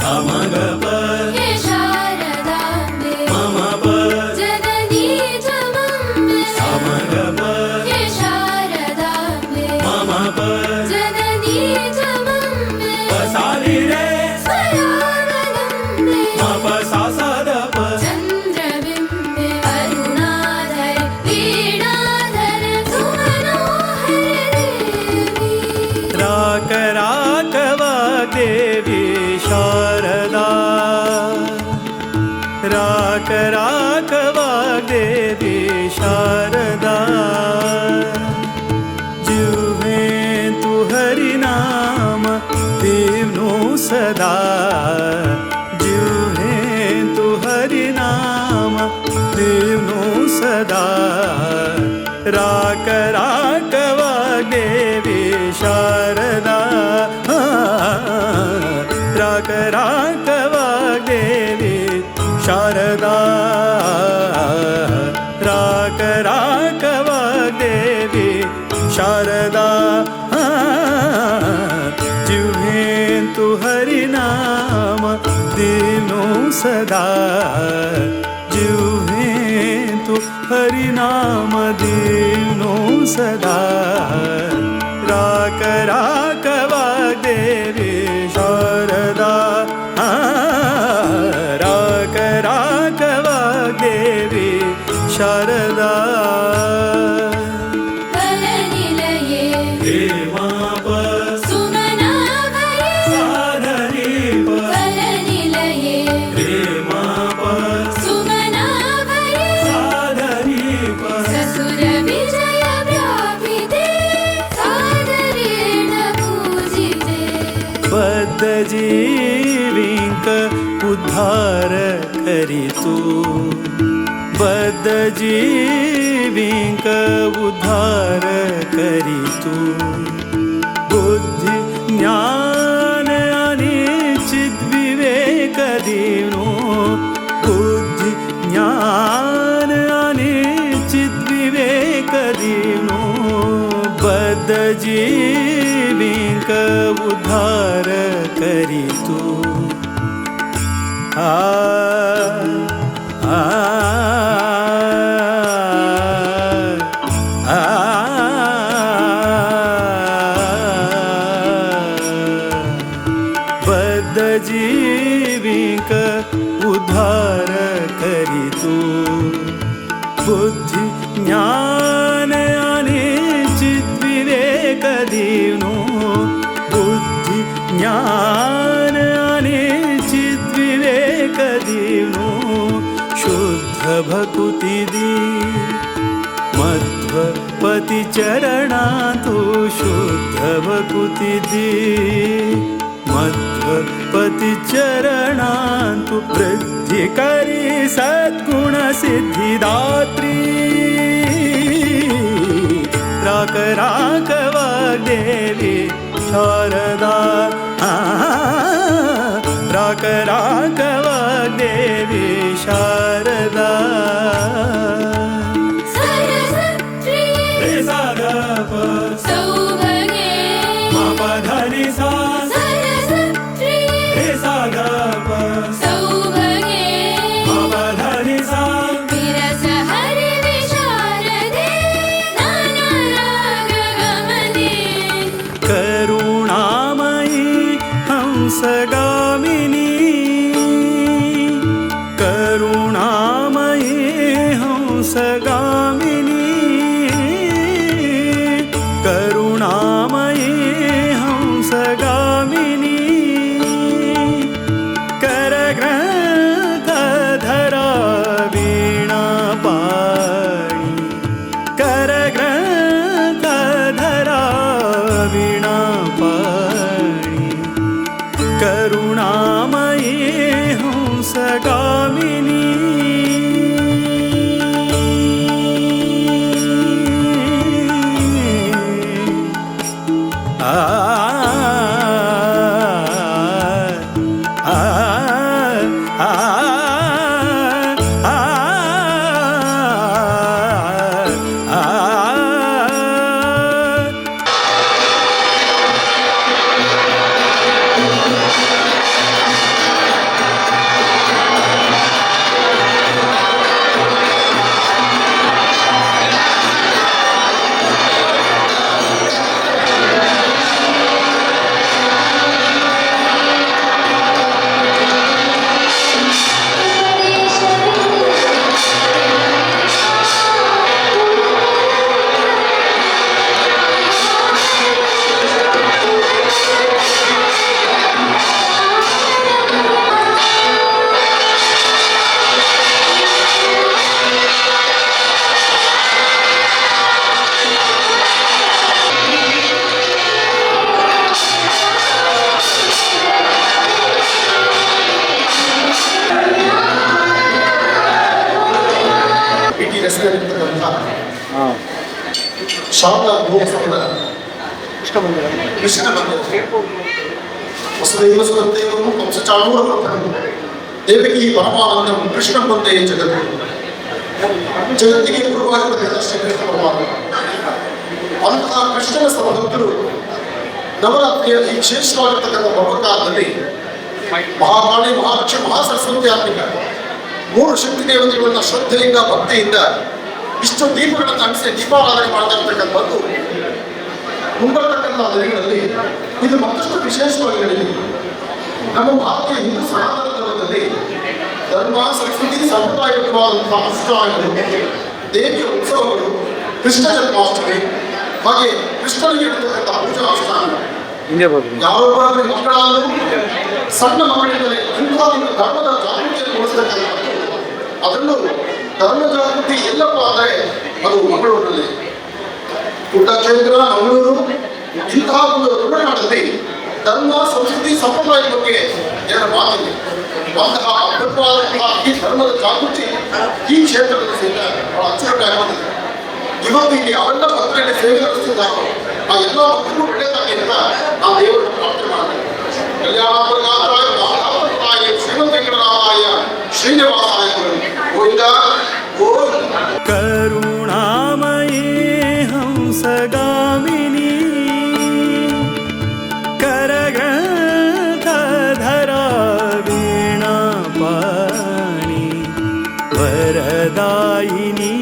समगप हे शारदाम्बे मम प जननी त्वमम्बे समगप हे शारदाम्बे मम प जननी त्वमम्बे पसारि रे स्वरावलम्बे मप सा सा द प चन्द्रबिम्बे अरुणाधर वीणाधर सुमनोहर देवी राक राक वाग्देवी शारदा राक राक वाग्देवी शारदा जिह्वे तु हरिनाम देवनो सदा जिह्वे तु हरिनाम देवनो सदा राक राक वाग्देवी शारदा राक राक वाग्देवी शारदा राक राक वाग्देवी शारदा जिह्वे तु हरिनाम देवनो सदा जिह्वे तु हरिनाम देवनो सदा राक राक वाग्देवी शारदा राक राक वाग्देवी शारदा फलनिलये हे माप सुमनाभये साधरी प फलनिलये हे माप सुमनाभये साधरी प ससुरविजय प्रापिते सादरेण पूजिते बद्धजीविंक उद्धार करितु बद्धजीविंक उद्धार करितु बुद्धि ज्ञान आणि चिद्विवेक देवनो बुद्धि ज्ञान आणि चिद्विवेक देवनो बद्धजीविंक उद्धार करितु आ आ आ बद्धजीविक उद्धार करितु बुद्धि ज्ञान आणि चिद्विवेक देवनो बुद्धि ज्ञान आणि चिद्विवेक देवनो शुद्ध भकुति दी मध्वपति चरणातु शुद्ध भकुति दी मध्वपति चरणातु वृद्धि करी सद्गुण सिद्धिदात्री राक राक वाग्देवी शारदा राक राक वाग्देवी शारदा सरस्वत्रिये रे सा ग प सौभगे म प ध नि सा सरस्वत्रिये रे सा ग प सौभगे म प ध नि सा विरसहरि विशारदे नानारागगमने करुणामयी हंसगामिनी करुणामयी हंसगामिनी करुणामयी हंसगामिनी करग्रंथधरा वीणापाणि करग्रंथधरा वीणापाणि करुणामयी हंसगामिनी आ आ आ ಶಾರದಾ ಮಹೋತ್ಸವದ ಕೃಷ್ಣ ಬಂದಿರ ವಸುದೇವ ಸುದೇವರು ಕಂಸಚಾಣೂರ ದೇವಕಿ ಪರಮಾನಂದ ಕೃಷ್ಣ ಬಂದೇ ಜಗತ್ತಿಗೆ ಗುರುವಾಗಿರತಕ್ಕಂಥ ಶ್ರೀಕೃಷ್ಣ ಪರಮಾತ್ಮ ಅಂತಹ ಕೃಷ್ಣನ ಸಮಭಕ್ತರು ನವರಾತ್ರಿಯ ಈ ವಿಶೇಷವಾಗಿರ್ತಕ್ಕಂಥ ಪರ್ವಕಾಲದಲ್ಲಿ ಮಹಾಕಾಳಿ, ಮಹಾಲಕ್ಷ್ಮಿ, ಮಹಾಸರಸ್ವತಿ ಆತ್ಮಿಕ ಮೂರು ಶಕ್ತಿ ದೇವತೆಗಳನ್ನ ಶ್ರದ್ಧೆಯಿಂದ ಭಕ್ತಿಯಿಂದ ಇಷ್ಟು ದೀಪಗಳನ್ನು ಅಂಟಿಸಿ ದೀಪಾರಾಧನೆ ಮಾಡ್ತಾ ಇರ್ತಕ್ಕಂಥದ್ದು ಮುಂಬರ್ತಕ್ಕಂಥ ದಿನಗಳಲ್ಲಿ ಇದು ಮತ್ತಷ್ಟು ವಿಶೇಷವಾಗಿ ನಡೆದಿದೆ. ನಮ್ಮ ಭಾರತೀಯ ಹಿಂದೂ ಸನಾತನ ಧರ್ಮದಲ್ಲಿ ಧರ್ಮ, ಸಂಸ್ಕೃತಿ, ಸಂಪ್ರದಾಯವಾದಂತಹ ಅನುಷ್ಠಾನಗಳು, ದೇವಿಯ ಉತ್ಸವಗಳು, ಕೃಷ್ಣ ಜನ್ಮಾಷ್ಟಮಿ, ಹಾಗೆ ಕೃಷ್ಣನಿಗೆ ಇರತಕ್ಕಂಥ ಪೂಜಾ ಅನುಷ್ಠಾನ, ಯಾರೊಬ್ಬರಾದ್ರೂ ಮಕ್ಕಳಾದರೂ ಸಣ್ಣ ಮಕ್ಕಳಿಂದಲೇ ಇಂಥ ಒಂದು ಧರ್ಮದ ಜಾಗೃತಿಯನ್ನು ಮೂಡಿಸತಕ್ಕಂಥದ್ದು. ಅದರಲ್ಲೂ ಧರ್ಮ ಜಾಗೃತಿ ಎಲ್ಲಪ್ಪ ಅಂದರೆ ಅದು ಮಂಗಳೂರಿನಲ್ಲಿ, ಕುಟ್ಟಕ್ಷೇತ್ರ, ಮಂಗಳೂರು ಇಂತಹ ಒಂದು ತುಳುನಾಡಲ್ಲಿ ಧರ್ಮ, ಸಂಸ್ಕೃತಿ, ಸಂಪ್ರದಾಯದ ಬಗ್ಗೆ ಎರಡು ಮಾತಿದೆ. ಅಂತಹ ಅದ್ಭುತವಾದಂತಹ ಈ ಧರ್ಮದ ಜಾಗೃತಿ ಈ ಕ್ಷೇತ್ರದಲ್ಲಿ ಸಹಿತ ಬಹಳ ಅಚ್ಚುಕಟ್ಟಾಗಿ ಬಂದಿದೆ. ಇವತ್ತು ಇಲ್ಲಿ ಅವೆಲ್ಲ ಭಕ್ತರಲ್ಲಿ ಸೇವೆ ನಡೆಸುತ್ತಿದ್ದಾರೋ ಆ ಎಲ್ಲ ಭಕ್ತರು ಒಳ್ಳೆಯದಾಗಿ ಅಂತ ನಾವು ದೇವರನ್ನು ಪ್ರಾರ್ಥನೆ ಮಾಡ್ತೇವೆ. ಕಲ್ಯಾಣಾಯ ಶ್ರೀಮಂತರಾಯ ಶ್ರೀನಿವಾಸಾಯ ಗೋವಿಂದ ಗೋವಿಂದ. ಕರುಣಾಮಯೇ ಹಂಸಗಾಮಿನಿ ಕರಗಂಧಧರಾ ವೀಣಾಪಾಣಿ ವರದಾಯಿನಿ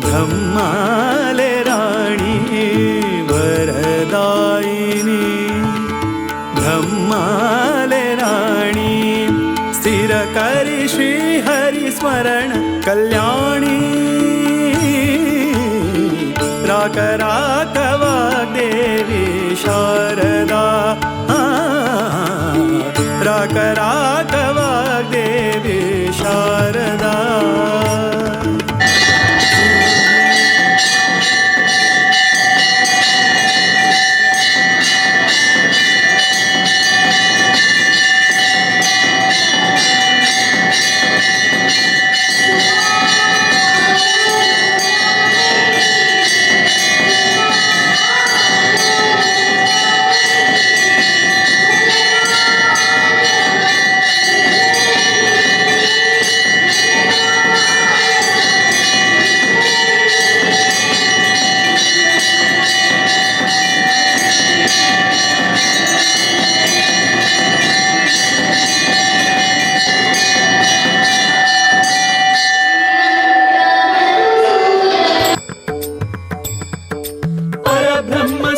ಬ್ರಹ್ಮಾಲೆ ರಾಣಿ ವರದಾಯಿನಿ ಬ್ರಹ್ಮಾಲೆ ರಾಣಿ ಸ್ಥಿರಕರಿ ಶ್ರೀ ಹರಿ ಸ್ಮರಣ ಕಲ್ಯಾಣಿ ರಾಕ ರಾಕ ವಾಗ್ದೇವಿ ಶಾರದಾ ರಾಕ ರಾಕ ವಾಗ್ದೇವಿ ಶಾರದಾ.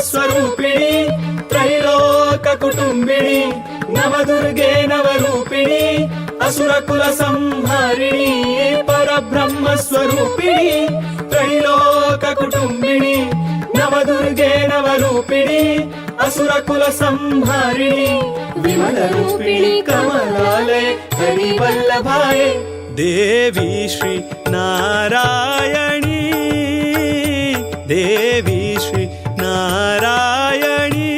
ಸ್ವರೂಪಿಣಿ ತ್ರೈಲೋಕ ಕುಟುಂಬಿಣಿ ನವದುರ್ಗೆ ನವರೂಪಿಣಿ ಅಸುರ ಕುಲ ಸಂಹಾರಿಣಿ ಪರಬ್ರಹ್ಮ ಸ್ವರೂಪಿಣಿ ತ್ರೈಲೋಕ ಕುಟುಂಬಿಣಿ ನವದುರ್ಗೆ ನವರೂಪಿಣಿ ಅಸುರ ಕುಲ ಸಂಹಾರಿಣಿ ವಿಮಲ ರೂಪಿಣಿ ಕಮಲಾಲಯ ಹರಿವಲ್ಲಭಾಯ ದೇವಿ ಶ್ರೀ ನಾರಾಯಣಿ ದೇವಿ ಶ್ರೀ ನಾರಾಯಣಿ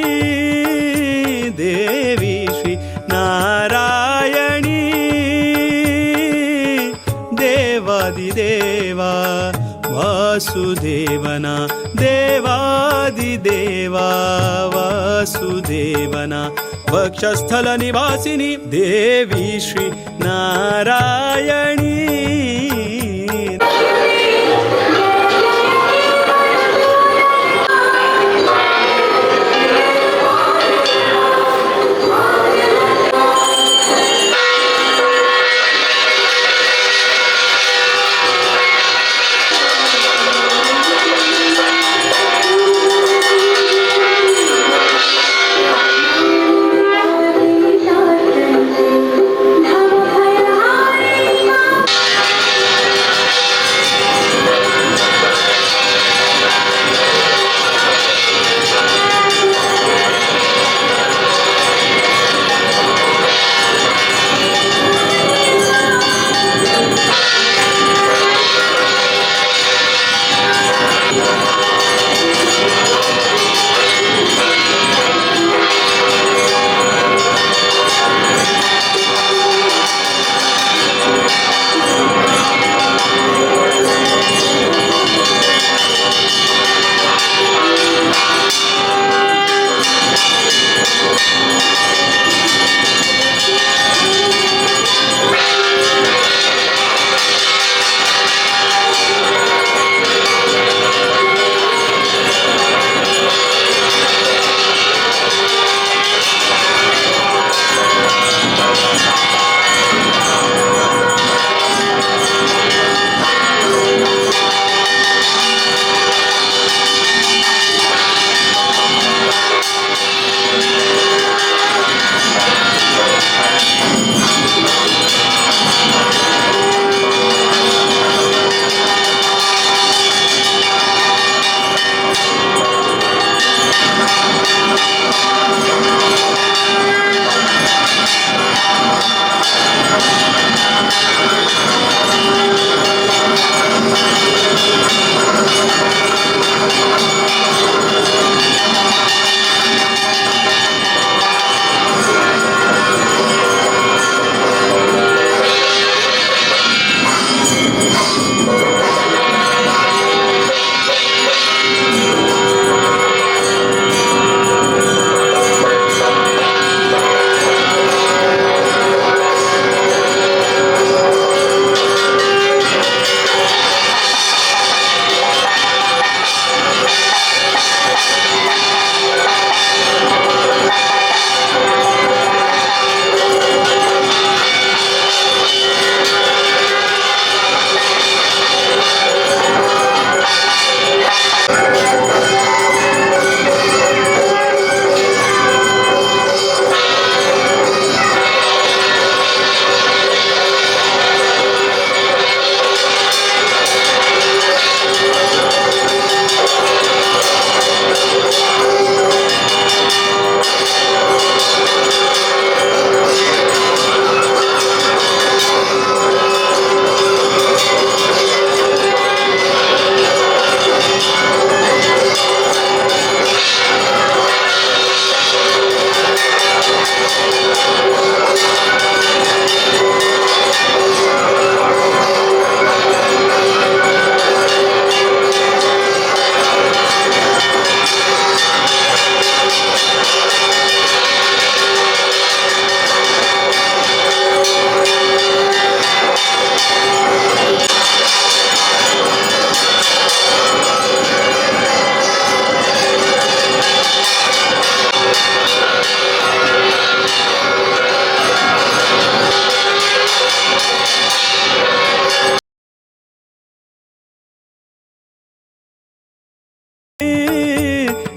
ದೇವಿ ಶ್ರೀ ನಾರಾಯಣಿ ದೇವಾದಿದೇವ ವಾಸುದೇವನ ದೇವಾದಿದೇವ ವಾಸುದೇವನ ವಕ್ಷಸ್ಥಲ ನಿವಾಸಿನಿ ದೇವಿ ಶ್ರೀ ನಾರಾಯಣಿ.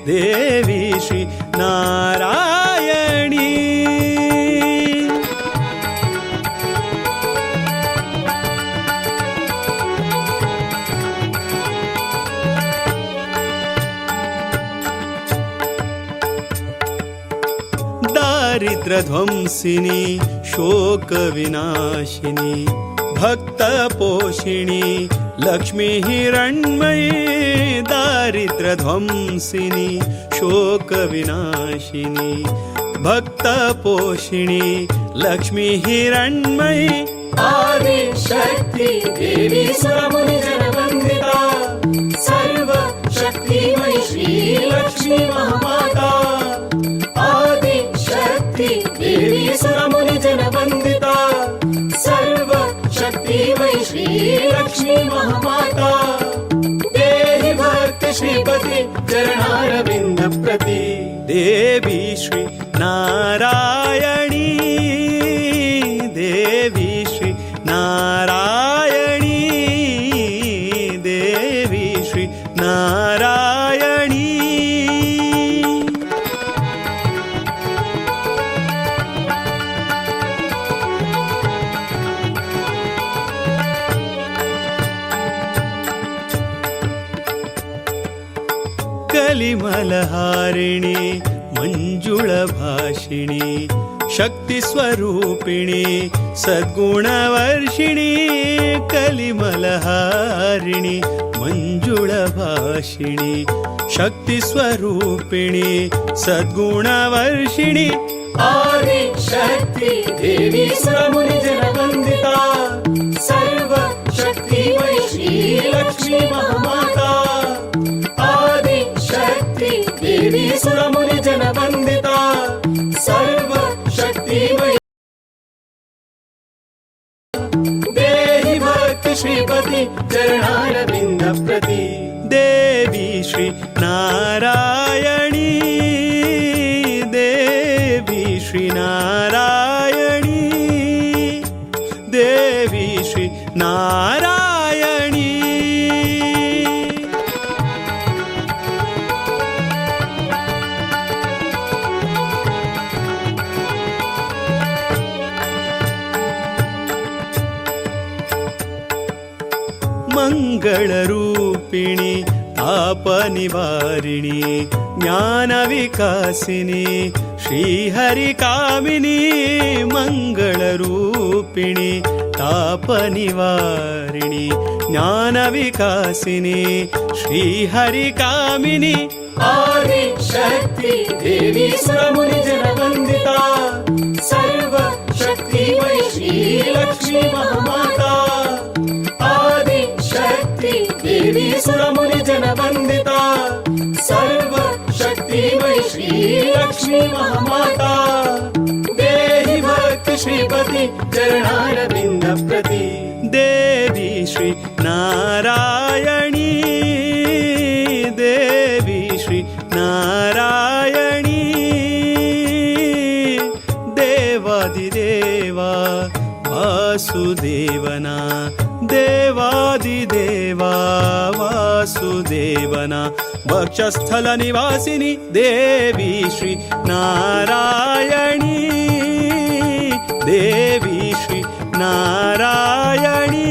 देवी श्री नारायणी दारिद्र्यध्वंसिनी शोकविनाशिनी भक्तपोषिणी लक्ष्मी हिरण्मयी दारिद्र्यध्वंसिनी शोकविनाशिनी भक्तपोषिणी लक्ष्मी हिरण्मयी आदिशक्ति देवी सुरमुनिजनवन्दिता सर्वशक्तिमयी श्री लक्ष्मी महामाता आदिशक्ति देवी सुरमुनिजनवन्दिता सर्वशक्तिमयी श्री लक्ष्मी महामाता देहि भक्ति श्रीपति चरणारविन्द प्रति देवी श्री नारायणी देवी श्री नारायणी देवी श्री नारायणी कलिमलहारिणी मंजुळभाषिणी शक्तिस्वरूपिणी सद्गुणवर्षिणी कलिमलहारिणी मंजुळभाषिणी शक्तिस्वरूपिणी सद्गुणवर्षिणी आदिशक्ति देवी सुरमुनिजनवन्दिता सर्वशक्तिमयी श्री लक्ष्मी महामाता आदिशक्ति देवी सुरमुनिजनवन्दिता सर्वशक्तिमयी देहि भक्ति श्रीपति चरणारविन्द प्रति देवी श्री नारायणी देवी श्री नारायणी देवी श्री नारायणी मंगलरूपिणी तापनिवारिणी ज्ञानविकासिनी श्रीहरिकामिनी मंगलरूपिणी तापनिवारिणी ज्ञानविकासिनी श्रीहरिकामिनी आदिशक्ति देवी सुरमुनिजनवन्दिता सर्वशक्तिमयी श्री लक्ष्मी महामाता आदिशक्ति देवी सुरमुनिजनवन्दिता सर्वशक्तिमयी श्री लक्ष्मी महामाता देहि भक्ति श्रीपति चरणारविन्द प्रति देवी श्री नारायणी देवी श्री नारायणी देवादिदेवा वासुदेवना देवादिदेवा वासुदेवना वक्षस्थल निवासिनी देवी श्री नारायणी देवी श्री नारायणी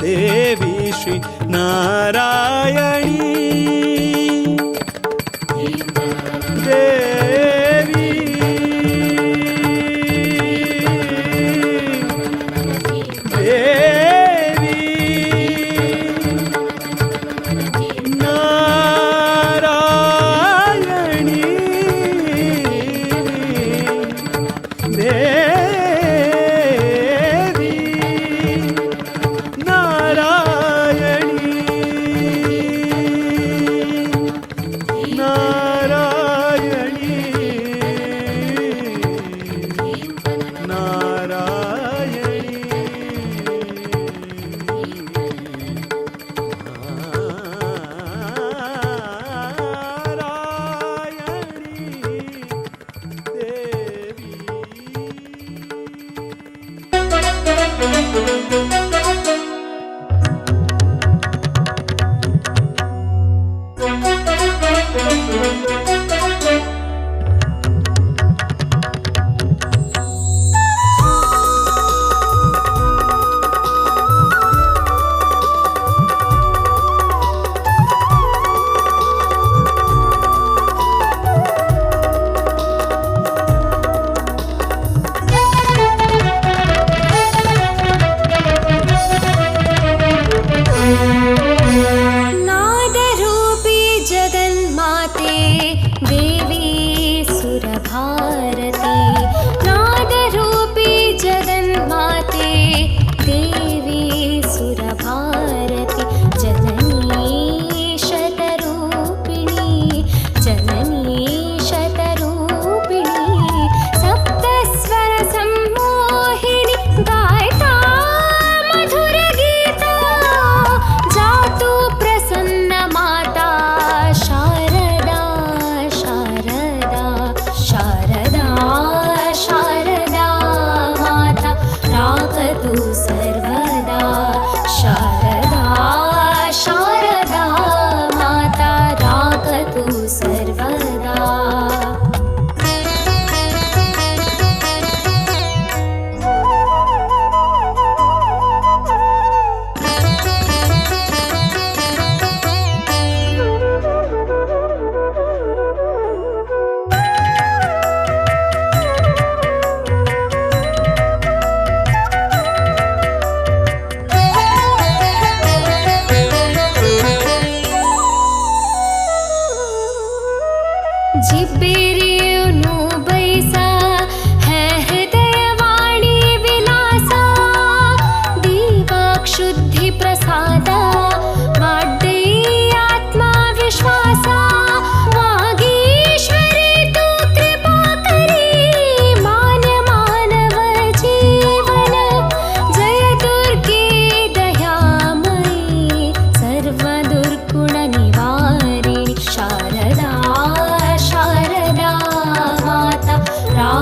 देवी श्री नारायणी देवी देवी नारायणी देवी नारायणी नारायणी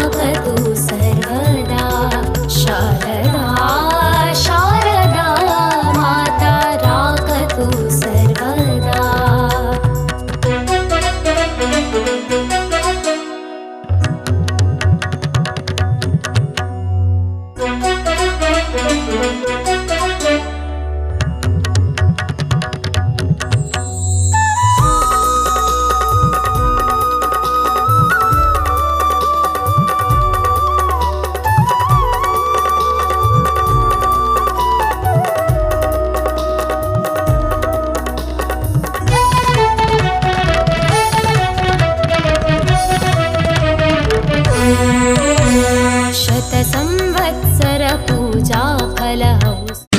राकतु सर्वदा शारदा शारदा माता राकतु सर्वदा शतसंवत्सर पूजा फलौ